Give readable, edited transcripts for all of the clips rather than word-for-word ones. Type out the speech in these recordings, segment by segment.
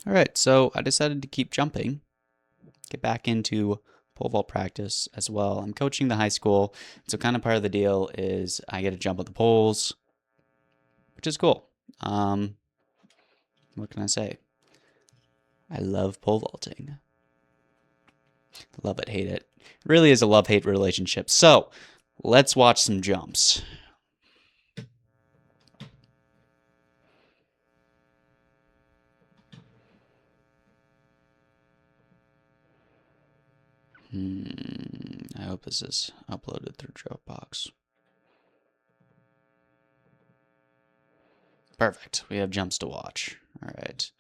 All right, so I decided to keep jumping, get back into pole vault practice as well. I'm coaching the high school, so kind of part of the deal is I get to jump on the poles, which is cool. Um, what can I say? I love pole vaulting. Love it, hate it. It really is a love-hate relationship. So let's watch some jumps. I hope this is uploaded through Dropbox. Perfect. We have jumps to watch. All right.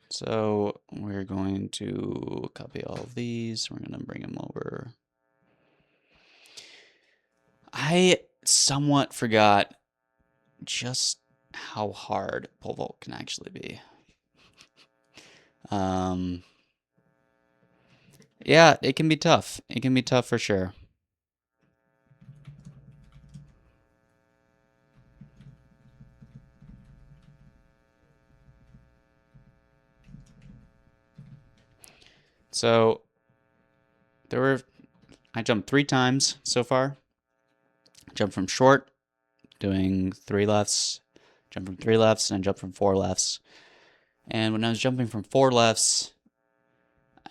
So we're going to copy all of these. We're going to bring them over. I somewhat forgot just how hard pole vault can actually be. Um, yeah, it can be tough. It can be tough for sure. So I jumped 3 times so far. Jump from short, doing 3 lefts, jump from 3 lefts, and jump from 4 lefts. And when I was jumping from 4 lefts,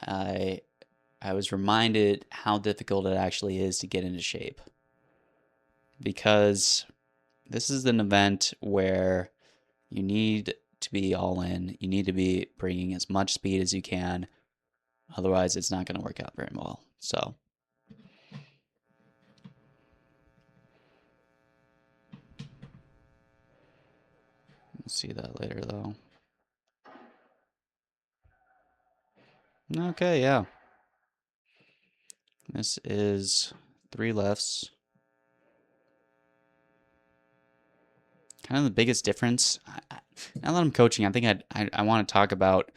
I I was reminded how difficult it actually is to get into shape. Because this is an event where you need to be all in. You need to be bringing as much speed as you can. Otherwise, it's not going to work out very well. So, we'll see that later, though. Okay, yeah. This is 3 lefts. Kind of the biggest difference. Now that I'm coaching, I think I want to talk about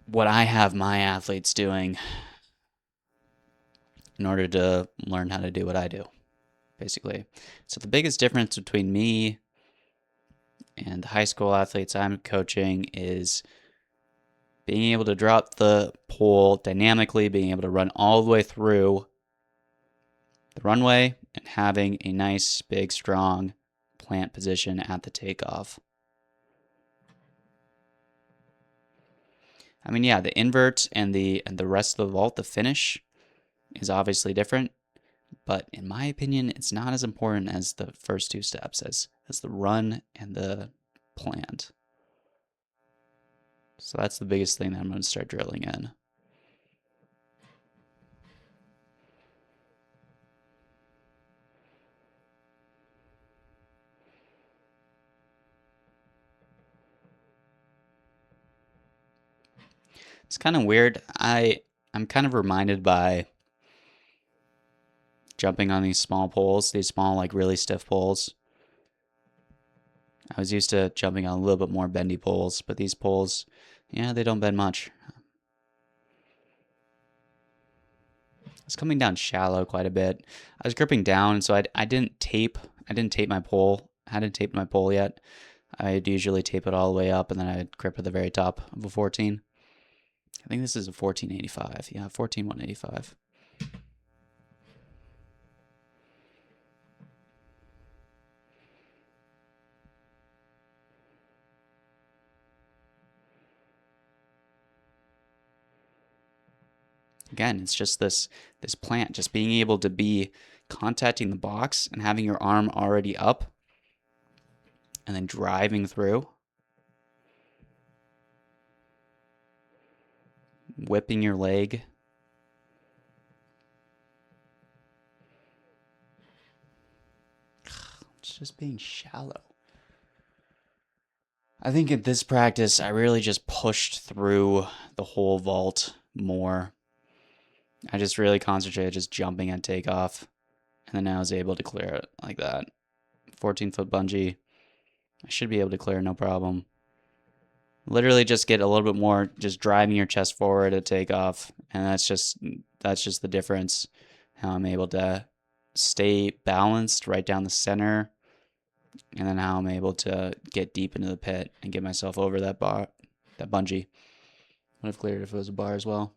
what I have my athletes doing in order to learn how to do what I do, basically. So the biggest difference between me and the high school athletes I'm coaching is being able to drop the pole dynamically, being able to run all the way through the runway, and having a nice, big, strong plant position at the takeoff. I mean, yeah, the invert and the rest of the vault, the finish, is obviously different, but in my opinion, it's not as important as the first 2 steps, as the run and the plant. So that's the biggest thing that I'm going to start drilling in. It's kind of weird. I'm kind of reminded by jumping on these small poles, these small, like really stiff poles. I was used to jumping on a little bit more bendy poles, but these poles, yeah, they don't bend much. It's coming down shallow quite a bit. I was gripping down, so I didn't tape. I didn't tape my pole. I hadn't taped my pole yet. I'd usually tape it all the way up, and then I'd grip at the very top of a 14. I think this is a 1485. Yeah, 14185. Again, it's just this plant, just being able to be contacting the box and having your arm already up and then driving through, whipping your leg. It's just being shallow. I think at this practice, I really just pushed through the whole vault more. I just really concentrated just jumping at takeoff, and then I was able to clear it like that. 14-foot bungee. I should be able to clear no problem. Literally just get a little bit more just driving your chest forward at takeoff, and that's just the difference. How I'm able to stay balanced right down the center, and then how I'm able to get deep into the pit and get myself over that That bungee would have cleared if it was a bar as well.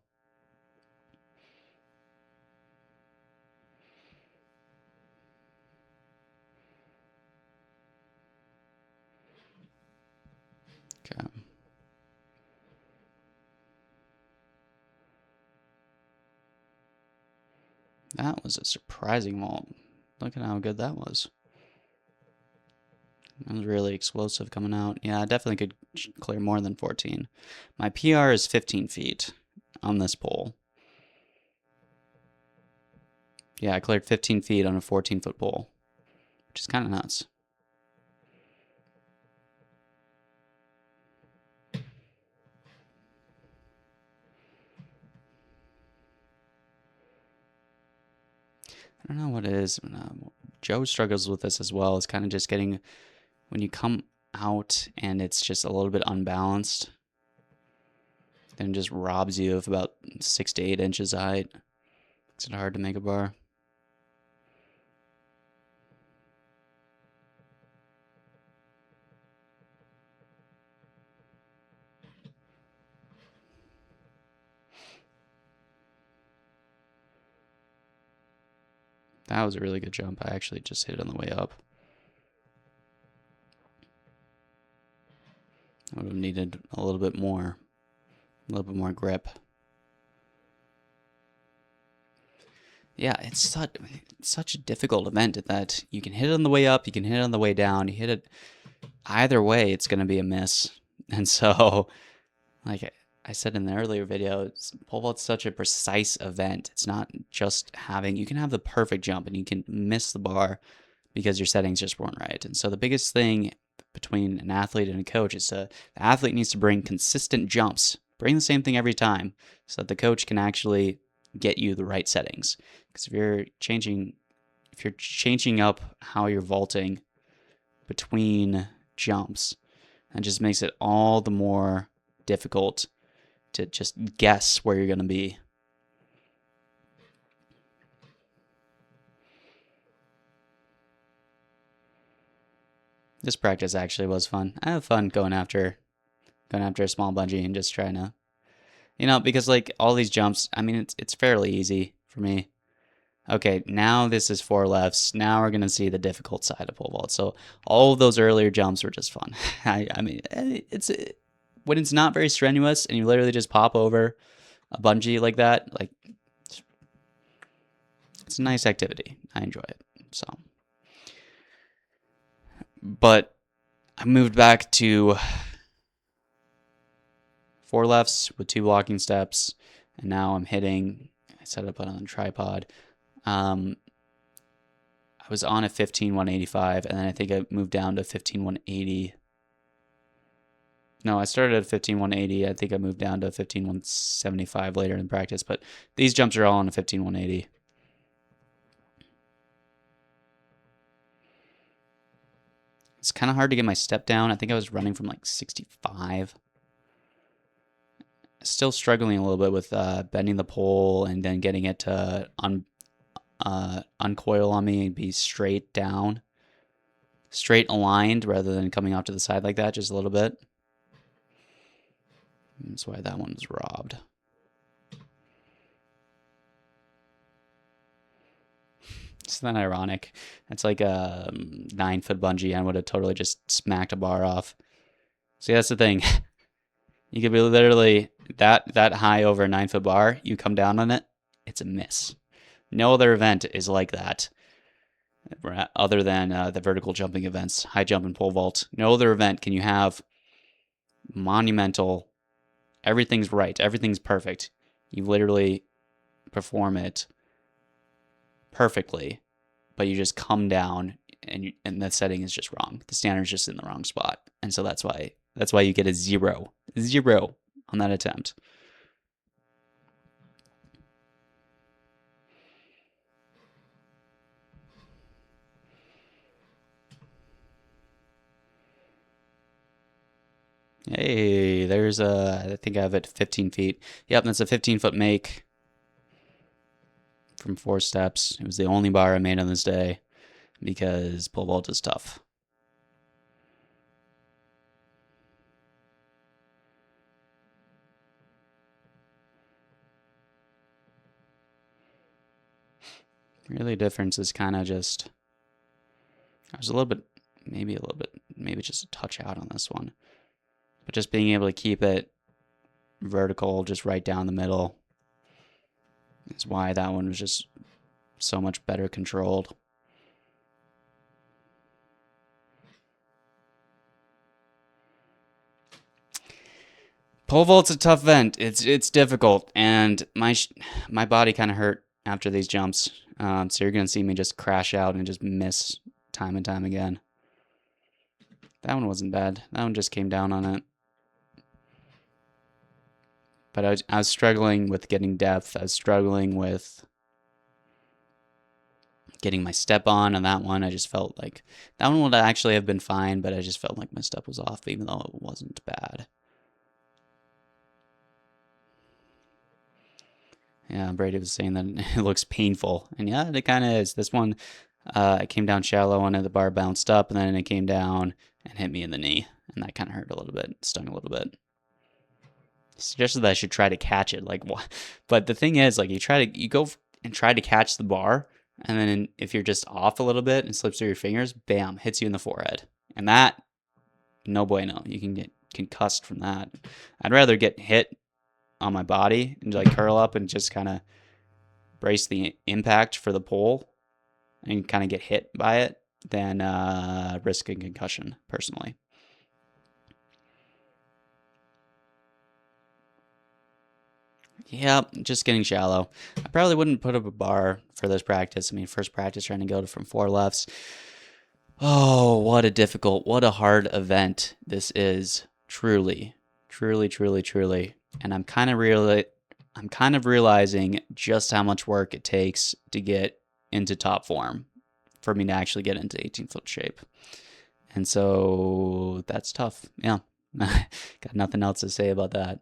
Okay. That was a surprising vault. Look at how good that was. That was really explosive coming out. Yeah, I definitely could clear more than 14. My PR is 15 feet on this pole. Yeah, I cleared 15 feet on a 14-foot pole, which is kind of nuts. I don't know what it is. Joe struggles with this as well. It's kind of just getting, when you come out and it's just a little bit unbalanced, then it just robs you of about 6 to 8 inches of height. Makes it hard to make a bar. That was a really good jump. I actually just hit it on the way up. I would have needed a little bit more grip. Yeah, it's such a difficult event that you can hit it on the way up, you can hit it on the way down. You hit it either way, it's going to be a miss. And so, like I said in the earlier video, pole vault's such a precise event. It's not just having, you can have the perfect jump and you can miss the bar because your settings just weren't right. And so the biggest thing between an athlete and a coach is the athlete needs to bring consistent jumps. Bring the same thing every time so that the coach can actually get you the right settings. Because if you're changing up how you're vaulting between jumps, it just makes it all the more difficult to just guess where you're going to be. This practice actually was fun. I have fun going after a small bungee and just trying to, because like all these jumps, I mean, it's fairly easy for me. Okay, now this is 4 lefts. Now we're going to see the difficult side of pole vault. So all of those earlier jumps were just fun. I mean, when it's not very strenuous and you literally just pop over a bungee like that, like, it's a nice activity. I enjoy it. So, but I moved back to 4 lefts with 2 blocking steps, and now I'm hitting. I set it up on a tripod. I was on a 15-185, and then I think I moved down to 15-180. No, I started at 15-180. I think I moved down to 15-175 later in practice, but these jumps are all on a 15-180. It's kind of hard to get my step down. I think I was running from like 65. Still struggling a little bit with bending the pole and then getting it to uncoil on me and be straight down, straight aligned rather than coming off to the side like that just a little bit. That's why that one was robbed. Isn't that ironic? It's like a 9-foot bungee. I would have totally just smacked a bar off. See, that's the thing. You could be literally that high over a 9-foot bar. You come down on it, it's a miss. No other event is like that, other than the vertical jumping events, high jump and pole vault. No other event can you have monumental. Everything's right. Everything's perfect. You literally perform it perfectly, but you just come down and the setting is just wrong. The standard's just in the wrong spot, and so that's why you get a 0 on that attempt. Hey, there's I think I have it 15 feet. Yep, that's a 15-foot make from 4 steps. It was the only bar I made on this day because pole vault is tough. Really, difference is kind of just, I was a little bit, maybe just a touch out on this one. But just being able to keep it vertical, just right down the middle, is why that one was just so much better controlled. Pole vault's a tough vent. It's difficult, and my body kind of hurt after these jumps. So you're gonna see me just crash out and just miss time and time again. That one wasn't bad. That one just came down on it. But I was struggling with getting depth. I was struggling with getting my step on that one. I just felt like that one would actually have been fine, but I just felt like my step was off, even though it wasn't bad. Yeah, Brady was saying that it looks painful, and yeah, it kind of is. This one, it came down shallow, and the bar bounced up, and then it came down and hit me in the knee, and that kind of hurt a little bit, stung a little bit. He suggested that I should try to catch it, like what? But the thing is, like you go and try to catch the bar, and then if you're just off a little bit and slips through your fingers, bam, hits you in the forehead, and that, no bueno. You can get concussed from that. I'd rather get hit on my body and like curl up and just kind of brace the impact for the pole and kind of get hit by it than risk a concussion, personally. Yeah, just getting shallow. I probably wouldn't put up a bar for this practice. I mean, first practice trying to go from 4 lefts. Oh, what a hard event this is. Truly. And I'm kind of realizing just how much work it takes to get into top form for me to actually get into 18-foot shape. And so that's tough. Yeah. Got nothing else to say about that.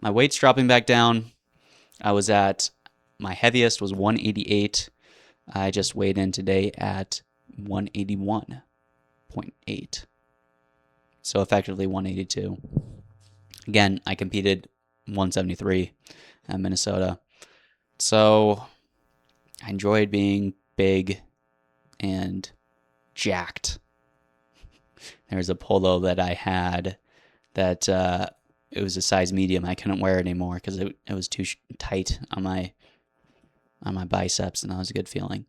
My weight's dropping back down. My heaviest was 188. I just weighed in today at 181.8. So effectively 182. Again, I competed 173 at Minnesota. So I enjoyed being big and jacked. There's a polo that I had that it was a size medium. I couldn't wear it anymore because it was too tight on my biceps, and that was a good feeling.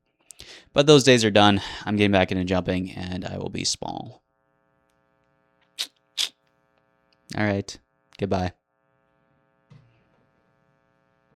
But those days are done. I'm getting back into jumping, and I will be small. All right. Goodbye.